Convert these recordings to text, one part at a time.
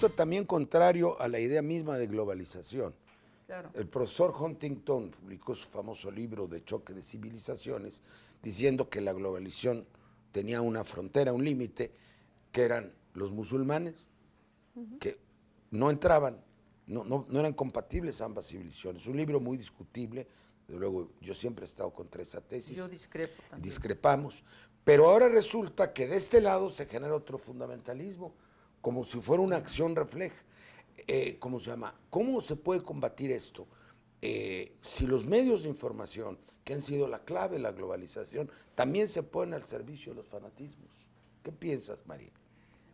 resulta también contrario a la idea misma de globalización. Claro. El profesor Huntington publicó su famoso libro de Choque de Civilizaciones, diciendo que la globalización tenía una frontera, un límite, que eran los musulmanes, que no entraban, no eran compatibles ambas civilizaciones. Un libro muy discutible, desde luego yo siempre he estado contra esa tesis. Yo discrepo también. Discrepamos, pero ahora resulta que de este lado se genera otro fundamentalismo, como si fuera una acción refleja. ¿Cómo se llama? ¿Cómo se puede combatir esto? Si los medios de información, que han sido la clave de la globalización, también se ponen al servicio de los fanatismos. ¿Qué piensas, María?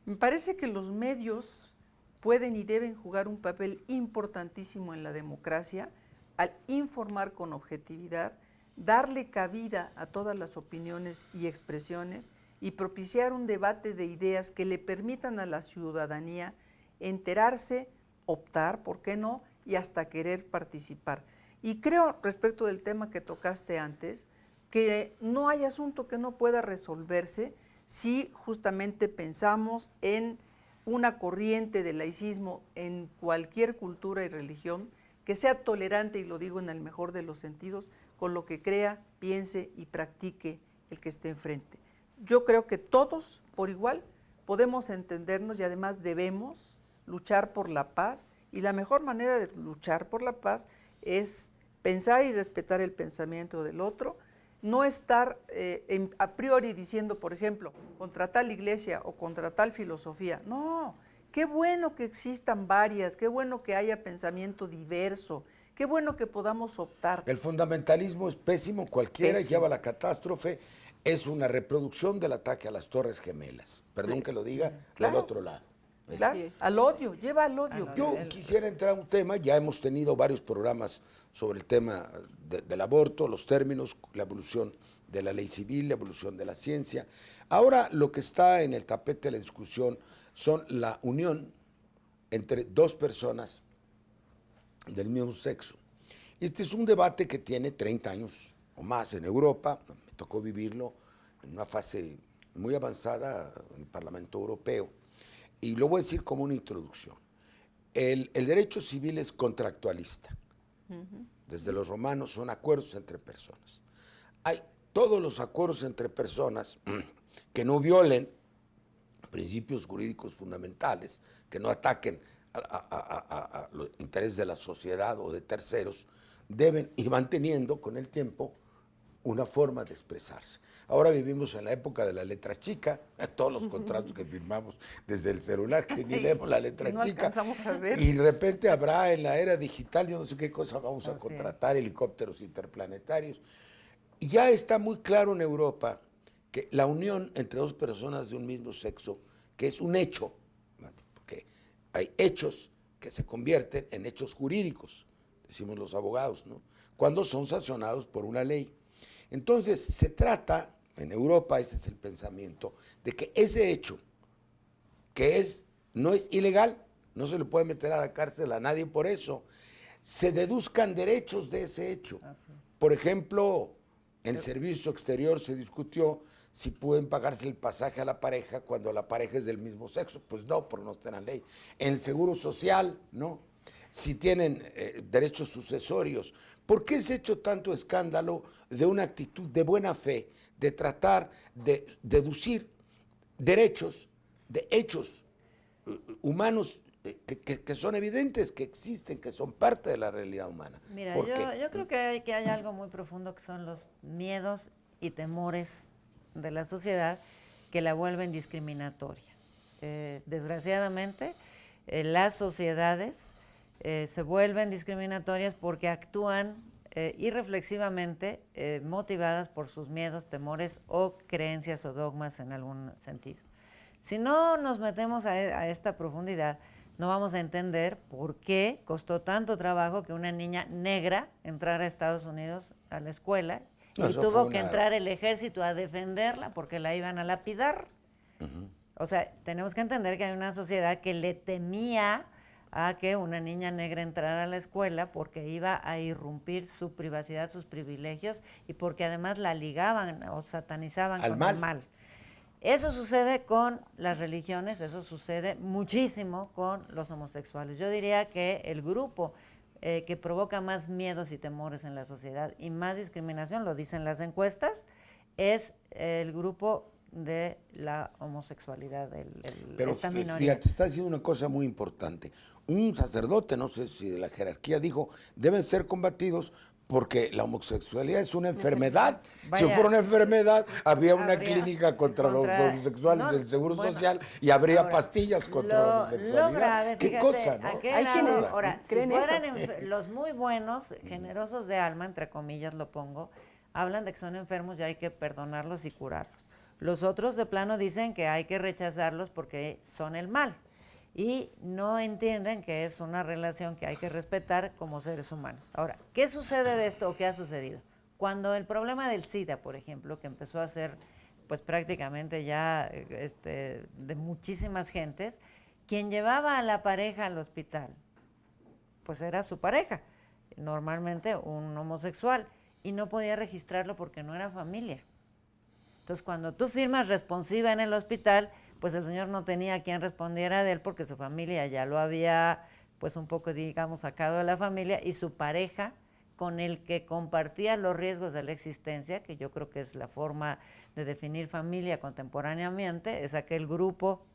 Me parece que los medios pueden y deben jugar un papel importantísimo en la democracia al informar con objetividad, darle cabida a todas las opiniones y expresiones y propiciar un debate de ideas que le permitan a la ciudadanía enterarse, optar, ¿por qué no?, y hasta querer participar. Y creo, respecto del tema que tocaste antes, que no hay asunto que no pueda resolverse si justamente pensamos en una corriente de laicismo en cualquier cultura y religión que sea tolerante, y lo digo en el mejor de los sentidos, con lo que crea, piense y practique el que esté enfrente. Yo creo que todos, por igual, podemos entendernos y además debemos luchar por la paz, y la mejor manera de luchar por la paz es pensar y respetar el pensamiento del otro, no estar a priori diciendo, por ejemplo, contra tal iglesia o contra tal filosofía. No, qué bueno que existan varias, qué bueno que haya pensamiento diverso, qué bueno que podamos optar. El fundamentalismo es pésimo, cualquiera Pésimo. lleva a la catástrofe, es una reproducción del ataque a las Torres Gemelas. Perdón que lo diga, Claro. del otro lado. Claro, al odio, lleva al odio. Yo quisiera entrar a un tema, ya hemos tenido varios programas sobre el tema del aborto, los términos, la evolución de la ley civil, la evolución de la ciencia. Ahora lo que está en el tapete de la discusión son la unión entre dos personas del mismo sexo. Este es un debate que tiene 30 años o más en Europa, me tocó vivirlo en una fase muy avanzada en el Parlamento Europeo, y lo voy a decir como una introducción. El derecho civil es contractualista. Desde los romanos son acuerdos entre personas. Hay todos los acuerdos entre personas que no violen principios jurídicos fundamentales, que no ataquen a los intereses de la sociedad o de terceros, deben ir manteniendo con el tiempo una forma de expresarse. Ahora vivimos en la época de la letra chica, todos los contratos que firmamos desde el celular, que ni leemos la letra no chica, alcanzamos a ver. y de repente habrá en la era digital, yo no sé qué cosa vamos a contratar, helicópteros interplanetarios. Y ya está muy claro en Europa que la unión entre dos personas de un mismo sexo, que es un hecho, porque hay hechos que se convierten en hechos jurídicos, decimos los abogados, ¿no?, cuando son sancionados por una ley. Entonces, se trata, en Europa ese es el pensamiento, de que ese hecho, que no es ilegal, no se le puede meter a la cárcel a nadie por eso, se deduzcan derechos de ese hecho. Por ejemplo, en servicio exterior se discutió si pueden pagarse el pasaje a la pareja cuando la pareja es del mismo sexo. Pues no, porque no está en la ley. En el seguro social, no. Si tienen derechos sucesorios. ¿Por qué se ha hecho tanto escándalo de una actitud de buena fe, de tratar de deducir derechos de hechos humanos que son evidentes, que existen, que son parte de la realidad humana? Mira, yo creo que hay algo muy profundo que son los miedos y temores de la sociedad que la vuelven discriminatoria. Desgraciadamente, las sociedades se vuelven discriminatorias porque actúan irreflexivamente motivadas por sus miedos, temores o creencias o dogmas en algún sentido. Si no nos metemos a esta profundidad, no vamos a entender por qué costó tanto trabajo que una niña negra entrara a Estados Unidos a la escuela y tuvo que entrar el ejército a defenderla porque la iban a lapidar. O sea, tenemos que entender que hay una sociedad que le temía a que una niña negra entrara a la escuela porque iba a irrumpir su privacidad, sus privilegios, y porque además la ligaban o satanizaban con el mal. Eso sucede con las religiones, eso sucede muchísimo con los homosexuales. Yo diría que el grupo que provoca más miedos y temores en la sociedad y más discriminación, lo dicen las encuestas, es el grupo de la homosexualidad, Pero esta minoría. fíjate, está diciendo una cosa muy importante. Un sacerdote, no sé si de la jerarquía, dijo, deben ser combatidos porque la homosexualidad es una enfermedad. Vaya, Si fuera una enfermedad, había una habría clínica contra los homosexuales del Seguro bueno, Social y habría ahora, pastillas contra la homosexualidad. Lo grave, ¿Qué fíjate, cosa, no? ¿a qué Hay grado? quienes Ahora, si creen fueran eso. los muy buenos, generosos de alma, entre comillas lo pongo, hablan de que son enfermos y hay que perdonarlos y curarlos. Los otros de plano dicen que hay que rechazarlos porque son el mal y no entienden que es una relación que hay que respetar como seres humanos. Ahora, ¿qué sucede de esto o qué ha sucedido? Cuando el problema del SIDA, por ejemplo, que empezó a ser pues prácticamente ya de muchísimas gentes, quien llevaba a la pareja al hospital, pues era su pareja, normalmente un homosexual, y no podía registrarlo porque no era familia. Entonces, cuando tú firmas responsiva en el hospital, pues el señor no tenía quien respondiera de él porque su familia ya lo había, pues un poco, digamos, sacado de la familia, y su pareja, con el que compartía los riesgos de la existencia, que yo creo que es la forma de definir familia contemporáneamente, es aquel grupo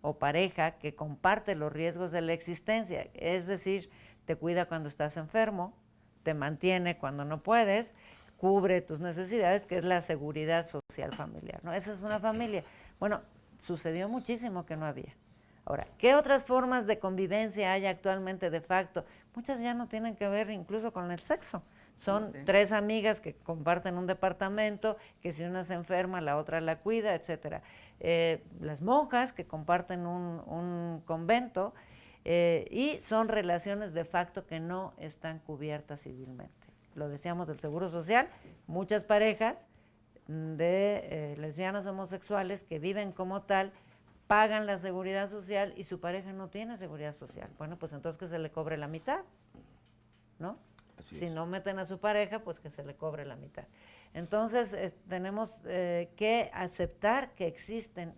o pareja que comparte los riesgos de la existencia, es decir, te cuida cuando estás enfermo, te mantiene cuando no puedes, cubre tus necesidades, que es la seguridad social familiar, ¿no? Esa es una familia. Bueno, sucedió muchísimo que no había. Ahora, ¿qué otras formas de convivencia hay actualmente de facto? Muchas ya no tienen que ver incluso con el sexo. Son tres amigas que comparten un departamento, que si una se enferma, la otra la cuida, etcétera. Las monjas que comparten un convento, y son relaciones de facto que no están cubiertas civilmente. Lo decíamos del Seguro Social, muchas parejas de lesbianas homosexuales que viven como tal, pagan la seguridad social y su pareja no tiene seguridad social. Bueno, pues entonces que se le cobre la mitad, ¿no? Si no meten a su pareja, pues que se le cobre la mitad. Entonces, tenemos que aceptar que existen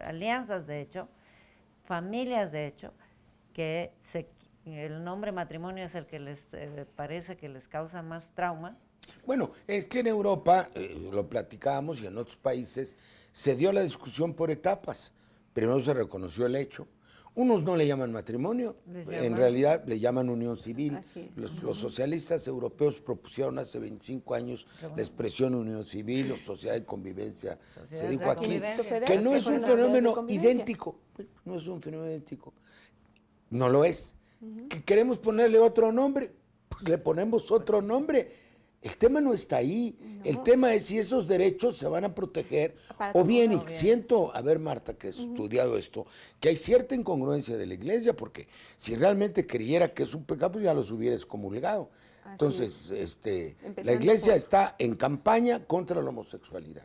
alianzas, de hecho, familias, de hecho, que el nombre matrimonio es el que les parece que les causa más trauma. Bueno, es que en Europa, lo platicábamos, y en otros países, se dio la discusión por etapas. Primero se reconoció el hecho. Unos no le llaman matrimonio, en realidad le llaman unión civil. Los socialistas europeos propusieron hace 25 años la expresión unión civil o sociedad de convivencia. Se dijo aquí que no es un fenómeno idéntico. No es un fenómeno idéntico. No lo es. ¿Que queremos ponerle otro nombre? Pues le ponemos otro nombre. El tema no está ahí. No. El tema es si esos derechos se van a proteger o bien, y siento, a ver, Marta, que he estudiado esto, que hay cierta incongruencia de la Iglesia, porque si realmente creyera que es un pecado, pues ya los hubiera excomulgado. Entonces, la Iglesia está en campaña contra la homosexualidad.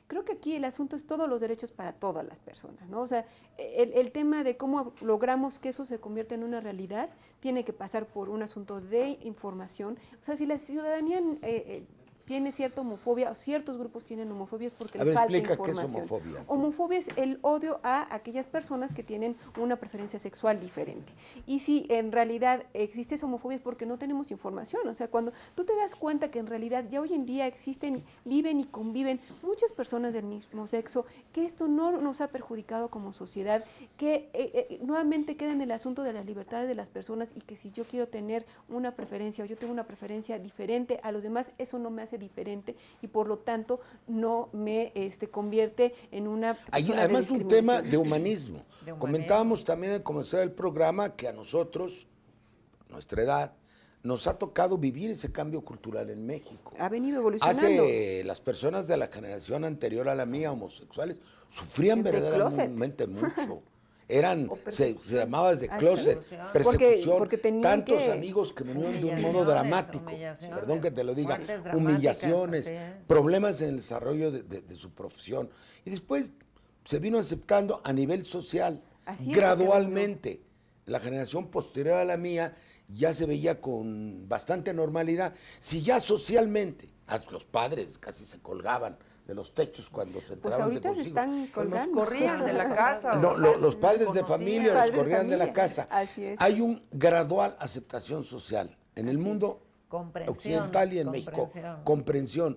Creo que aquí el asunto es todos los derechos para todas las personas, ¿no? O sea, el tema de cómo logramos que eso se convierta en una realidad tiene que pasar por un asunto de información. O sea, si la ciudadanía tiene cierta homofobia, o ciertos grupos tienen homofobia, es porque les falta información. ¿Qué es homofobia? Homofobia es el odio a aquellas personas que tienen una preferencia sexual diferente. Y si en realidad existe esa homofobia es porque no tenemos información. O sea, cuando tú te das cuenta que en realidad ya hoy en día existen, viven y conviven muchas personas del mismo sexo, que esto no nos ha perjudicado como sociedad, que nuevamente queda en el asunto de las libertades de las personas, y que si yo quiero tener una preferencia o yo tengo una preferencia diferente a los demás, eso no me hace diferente y por lo tanto no me convierte en una persona además un tema de humanismo. Comentábamos también al comenzar el programa que a nosotros, nuestra edad, nos ha tocado vivir ese cambio cultural en México. Ha venido evolucionando. Las personas de la generación anterior a la mía, homosexuales, sufrían verdaderamente mucho. Se llamaba de closet, persecución, porque tantos amigos que venían de un modo dramático, perdón que te lo diga, humillaciones, problemas en el desarrollo de su profesión. Y después se vino aceptando a nivel social, gradualmente. La generación posterior a la mía ya se veía con bastante normalidad. Si ya socialmente Los padres casi se colgaban de los techos cuando se Pues enteraban de ahorita se los hijos. están Los colgando. corrían de la casa. No, o los padres de conocían. familia los Padres de corrían de la familia, casa. así es. Hay un gradual aceptación social en el Así mundo Comprensión. occidental y en México. Comprensión.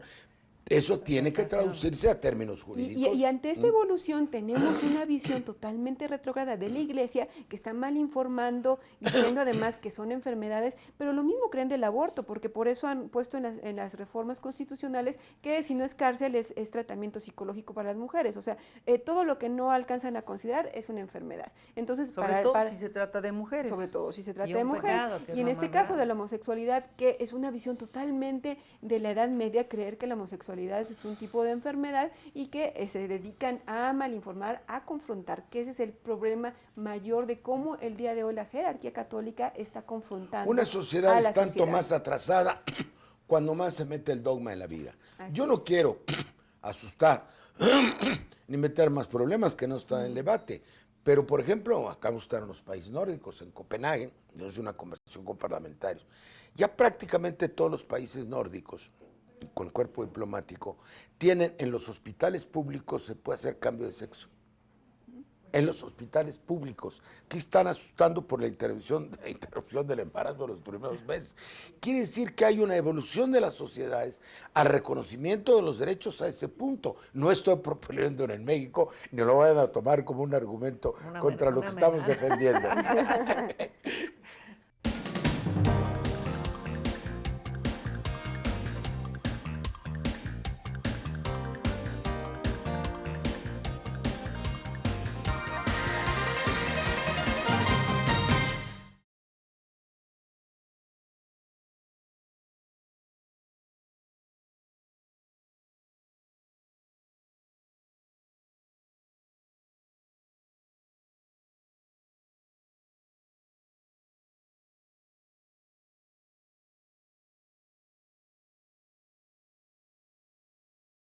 Eso tiene que Aceptación. traducirse a términos jurídicos. Y ante esta evolución tenemos una visión totalmente retrógrada de la iglesia que está mal informando, diciendo además que son enfermedades, pero lo mismo creen del aborto, porque por eso han puesto en las reformas constitucionales que si no es cárcel es tratamiento psicológico para las mujeres. O sea, todo lo que no alcanzan a considerar es una enfermedad. Entonces, Sobre todo si se trata de mujeres. sobre todo si se trata Y de un mujeres. pecado, que es Y en lo este más caso grave. de la homosexualidad, que es una visión totalmente de la Edad Media, creer que la homosexualidad es un tipo de enfermedad y que se dedican a malinformar, a confrontar, que ese es el problema mayor de cómo el día de hoy la jerarquía católica está confrontando Una sociedad a la es tanto sociedad. más atrasada cuando más se mete el dogma en la vida. Así Yo no es. quiero asustar ni meter más problemas que no están en debate. Pero, por ejemplo, acabo de estar en los países nórdicos, en Copenhague, yo hice una conversación con parlamentarios. Ya prácticamente todos los países nórdicos, con cuerpo diplomático, tienen en los hospitales públicos, se puede hacer cambio de sexo. En los hospitales públicos, que están asustando por la interrupción del embarazo de los primeros meses. Quiere decir que hay una evolución de las sociedades al reconocimiento de los derechos a ese punto. No estoy proponiendo en México, ni lo vayan a tomar como un argumento contra lo que estamos defendiendo.